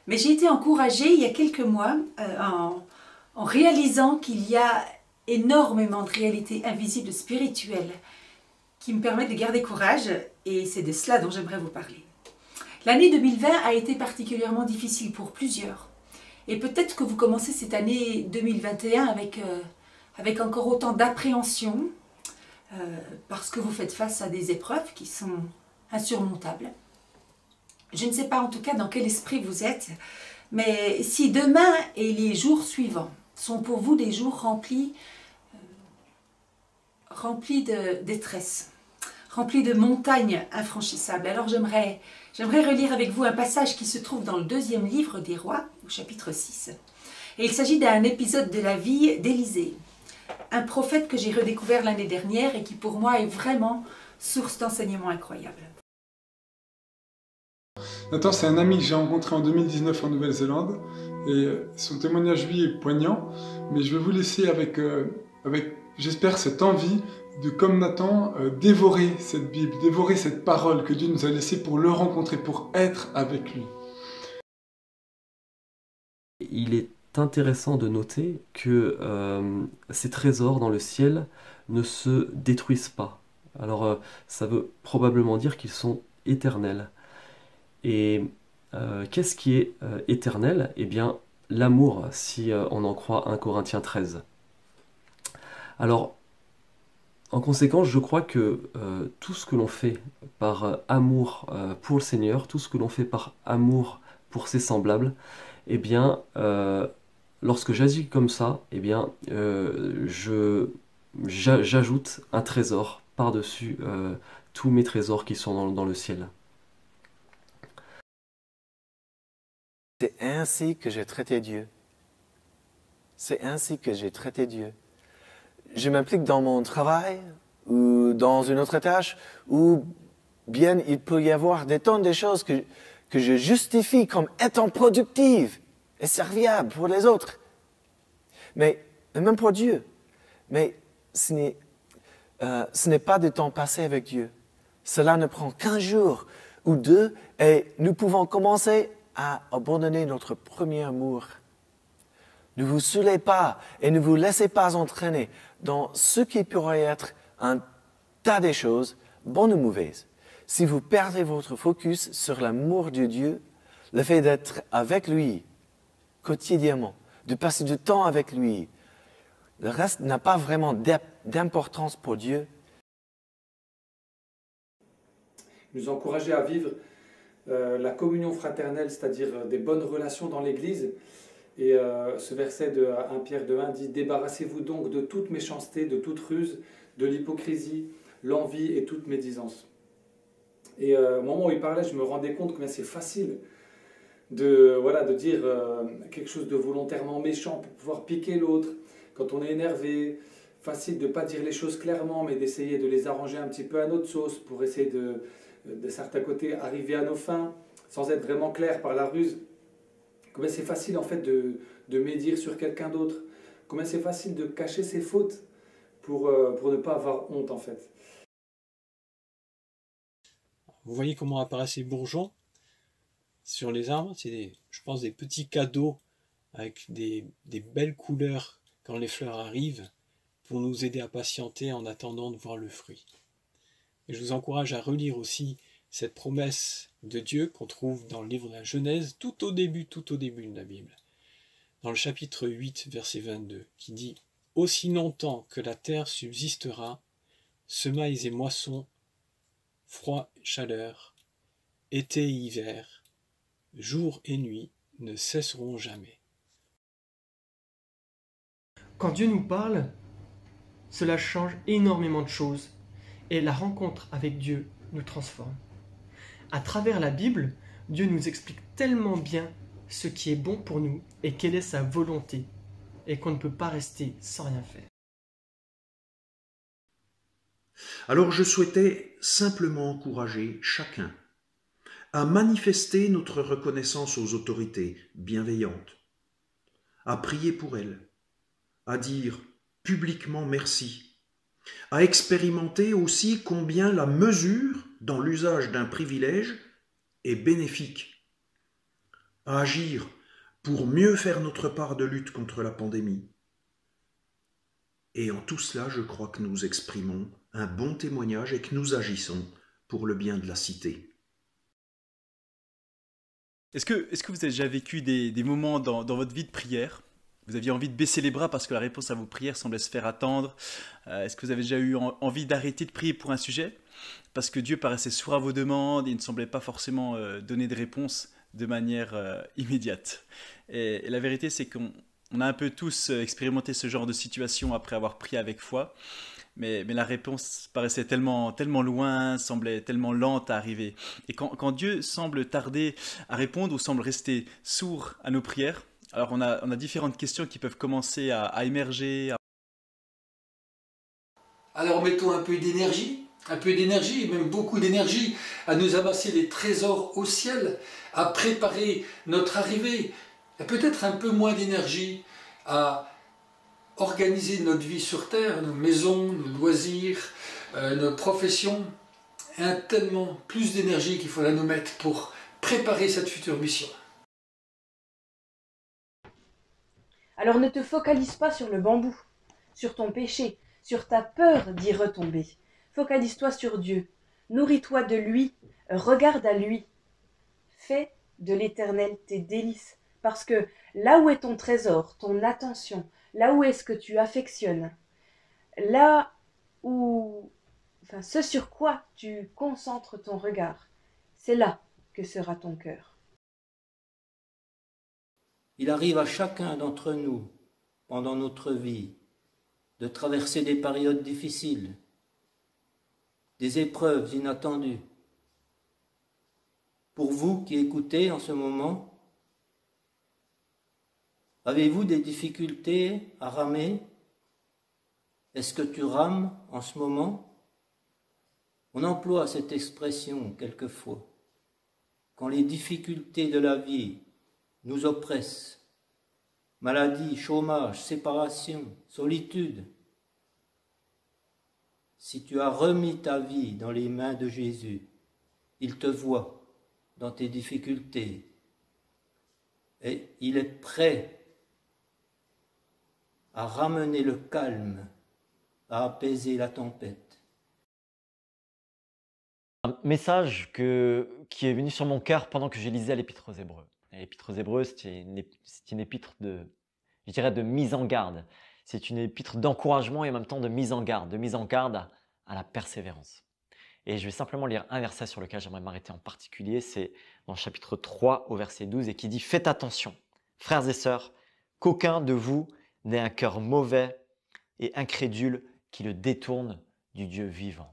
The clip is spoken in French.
Mais j'ai été encouragée il y a quelques mois en réalisant qu'il y a énormément de réalités invisibles spirituelles qui me permettent de garder courage, et c'est de cela dont j'aimerais vous parler. L'année 2020 a été particulièrement difficile pour plusieurs. Et peut-être que vous commencez cette année 2021 avec encore autant d'appréhension, parce que vous faites face à des épreuves qui sont insurmontables. Je ne sais pas en tout cas dans quel esprit vous êtes, mais si demain et les jours suivants sont pour vous des jours remplis de détresse, remplis de montagnes infranchissables, alors j'aimerais relire avec vous un passage qui se trouve dans le 2e livre des Rois, au chapitre 6. Et il s'agit d'un épisode de la vie d'Élisée, un prophète que j'ai redécouvert l'année dernière et qui pour moi est vraiment source d'enseignements incroyables. Nathan, c'est un ami que j'ai rencontré en 2019 en Nouvelle-Zélande et son témoignage, lui, est poignant, mais je vais vous laisser avec j'espère, cette envie de, comme Nathan, dévorer cette Bible, dévorer cette parole que Dieu nous a laissée pour le rencontrer, pour être avec lui. Il est intéressant de noter que ces trésors dans le ciel ne se détruisent pas. Alors ça veut probablement dire qu'ils sont éternels. Et qu'est-ce qui est éternel? Eh bien, l'amour, si on en croit 1 Corinthiens 13. Alors, en conséquence, je crois que tout ce que l'on fait par amour pour le Seigneur, tout ce que l'on fait par amour pour ses semblables, eh bien, lorsque j'agis comme ça, eh bien, j'ajoute un trésor par-dessus tous mes trésors qui sont dans le ciel. C'est ainsi que j'ai traité Dieu. C'est ainsi que j'ai traité Dieu. Je m'implique dans mon travail ou dans une autre tâche, ou bien il peut y avoir des tonnes de choses que je justifie comme étant productives et serviables pour les autres. Mais même pour Dieu. Mais ce n'est pas du temps passé avec Dieu. Cela ne prend qu'un jour ou deux et nous pouvons commencer à abandonner notre premier amour. Ne vous saoulez pas et ne vous laissez pas entraîner dans ce qui pourrait être un tas de choses, bonnes ou mauvaises. Si vous perdez votre focus sur l'amour de Dieu, le fait d'être avec lui quotidiennement, de passer du temps avec lui, le reste n'a pas vraiment d'importance pour Dieu. Nous encourager à vivre la communion fraternelle, c'est-à-dire des bonnes relations dans l'Église. Et ce verset de 1 Pierre 2,1 dit « Débarrassez-vous donc de toute méchanceté, de toute ruse, de l'hypocrisie, l'envie et toute médisance. » Et au moment où il parlait, je me rendais compte que c'est facile de dire quelque chose de volontairement méchant pour pouvoir piquer l'autre. Quand on est énervé, facile de ne pas dire les choses clairement, mais d'essayer de les arranger un petit peu à notre sauce pour essayer de certains côtés arriver à nos fins, sans être vraiment clair par la ruse. Combien c'est facile en fait de médire sur quelqu'un d'autre. Combien c'est facile de cacher ses fautes pour ne pas avoir honte en fait. Vous voyez comment apparaissent ces bourgeons sur les arbres? C'est, je pense, des petits cadeaux avec des belles couleurs quand les fleurs arrivent pour nous aider à patienter en attendant de voir le fruit. Et je vous encourage à relire aussi cette promesse de Dieu qu'on trouve dans le livre de la Genèse, tout au début de la Bible, dans le chapitre 8, verset 22, qui dit « Aussi longtemps que la terre subsistera, semailles et moissons, froid et chaleur, été et hiver, jour et nuit ne cesseront jamais. » Quand Dieu nous parle, cela change énormément de choses et la rencontre avec Dieu nous transforme. À travers la Bible, Dieu nous explique tellement bien ce qui est bon pour nous et quelle est sa volonté et qu'on ne peut pas rester sans rien faire. Alors je souhaitais simplement encourager chacun à manifester notre reconnaissance aux autorités bienveillantes, à prier pour elles, à dire publiquement merci, à expérimenter aussi combien la mesure dans l'usage d'un privilège est bénéfique. à agir pour mieux faire notre part de lutte contre la pandémie. Et en tout cela, je crois que nous exprimons un bon témoignage et que nous agissons pour le bien de la cité. Est-ce que vous avez déjà vécu des moments dans votre vie de prière? Vous aviez envie de baisser les bras parce que la réponse à vos prières semblait se faire attendre? Est-ce que vous avez déjà eu envie d'arrêter de prier pour un sujet parce que Dieu paraissait sourd à vos demandes et il ne semblait pas forcément donner de réponse de manière immédiate? Et la vérité, c'est qu'on a un peu tous expérimenté ce genre de situation après avoir prié avec foi. Mais la réponse paraissait tellement loin, semblait tellement lente à arriver. Et quand Dieu semble tarder à répondre ou semble rester sourd à nos prières, alors on a différentes questions qui peuvent commencer à émerger. Alors mettons un peu d'énergie, même beaucoup d'énergie, à nous amasser les trésors au ciel, à préparer notre arrivée, et peut-être un peu moins d'énergie à organiser notre vie sur Terre, nos maisons, nos loisirs, nos professions, et tellement plus d'énergie qu'il faudra nous mettre pour préparer cette future mission. Alors ne te focalise pas sur le bambou, sur ton péché, sur ta peur d'y retomber. Focalise-toi sur Dieu, nourris-toi de lui, regarde à lui. Fais de l'Éternel tes délices, parce que là où est ton trésor, ton attention, là où est-ce que tu affectionnes, là où, ce sur quoi tu concentres ton regard, c'est là que sera ton cœur. Il arrive à chacun d'entre nous, pendant notre vie, de traverser des périodes difficiles, des épreuves inattendues. Pour vous qui écoutez en ce moment, avez-vous des difficultés à ramer? Est-ce que tu rames en ce moment? On emploie cette expression quelquefois. Quand les difficultés de la vie nous oppressent, maladie, chômage, séparation, solitude. Si tu as remis ta vie dans les mains de Jésus, il te voit dans tes difficultés et il est prêt à ramener le calme, à apaiser la tempête. Un message qui est venu sur mon cœur pendant que je lisais l'Épître aux Hébreux. L'Épître aux Hébreux, c'est une épître de mise en garde. C'est une épître d'encouragement et en même temps de mise en garde à la persévérance. Et je vais simplement lire un verset sur lequel j'aimerais m'arrêter en particulier, c'est dans le chapitre 3 au verset 12 et qui dit « Faites attention, frères et sœurs, qu'aucun de vous n'ait un cœur mauvais et incrédule qui le détourne du Dieu vivant. »